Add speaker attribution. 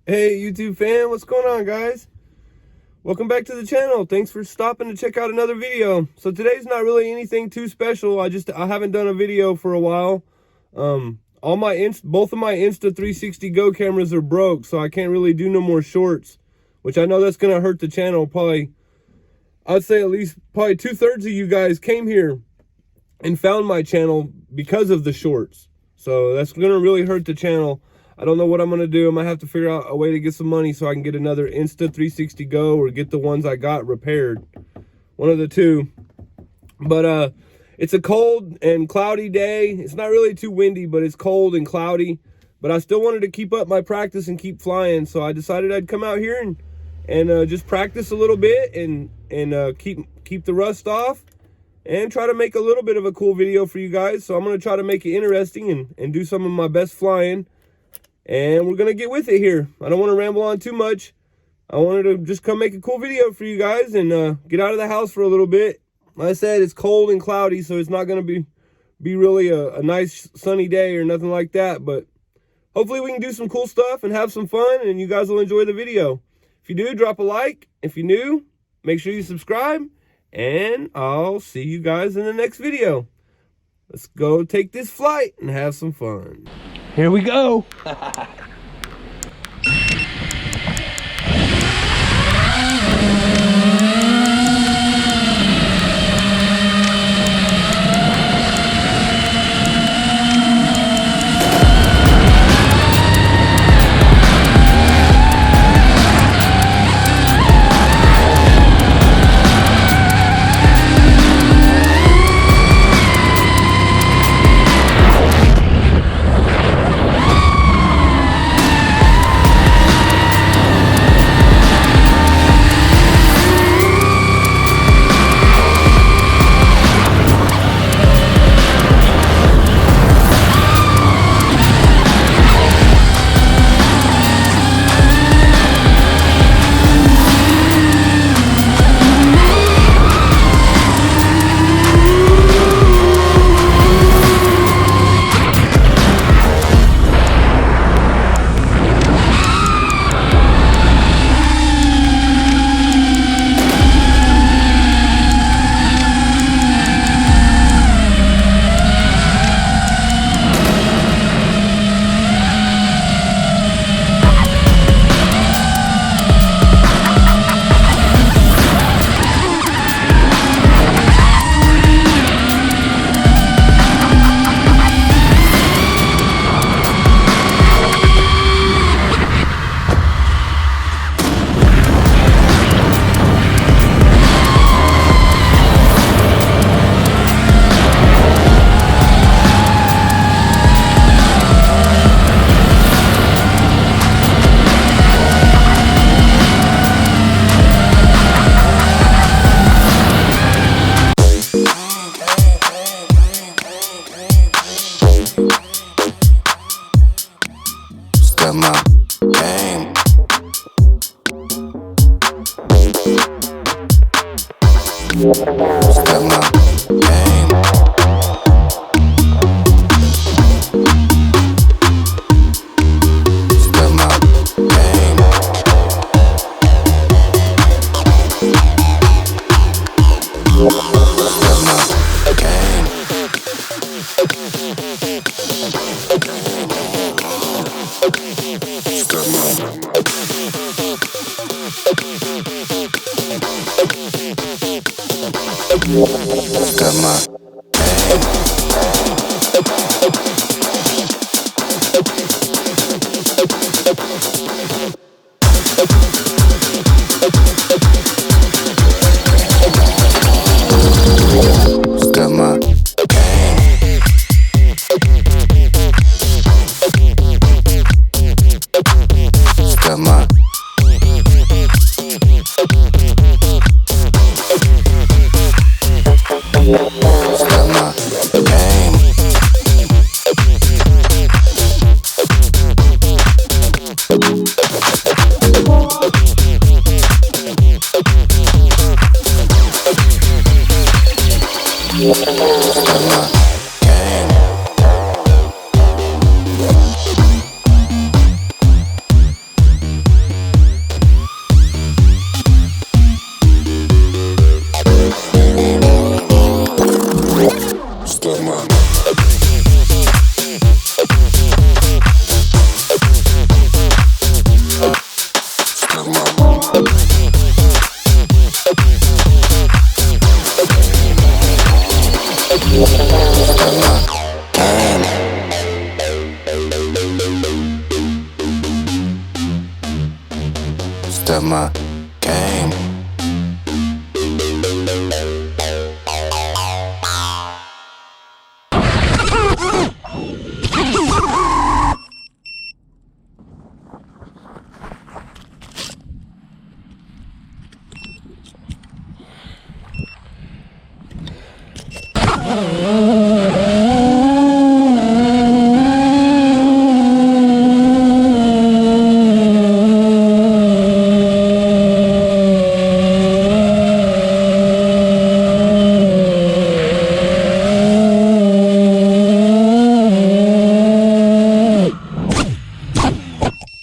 Speaker 1: Hey YouTube fan, what's going on guys? Welcome back to the channel. Thanks for stopping to check out another video. So today's not really anything too special. I haven't done a video for a while. Both of my Insta360 Go cameras are broke, so I can't really do no more shorts, which I know that's gonna hurt the channel. I'd say at least probably 2/3 of you guys came here and found my channel because of the shorts. So that's gonna really hurt the channel. I don't know what I'm going to do. I might have to figure out a way to get some money so I can get another Insta360 Go or get the ones I got repaired. One of the two. But it's a cold and cloudy day. It's not really too windy, but it's cold and cloudy. But I still wanted to keep up my practice and keep flying. So I decided I'd come out here and just practice a little bit and keep the rust off and try to make a little bit of a cool video for you guys. So I'm going to try to make it interesting and do some of my best flying. And we're going to get with it here. I don't want to ramble on too much. I wanted to just come make a cool video for you guys and get out of the house for a little bit. Like I said, it's cold and cloudy, so it's not going to be really a nice sunny day or nothing like that. But hopefully we can do some cool stuff and have some fun, and you guys will enjoy the video. If you do, drop a like. If you're new, make sure you subscribe. And I'll see you guys in the next video. Let's go take this flight and have some fun. Here we go.
Speaker 2: Game. rest of my game.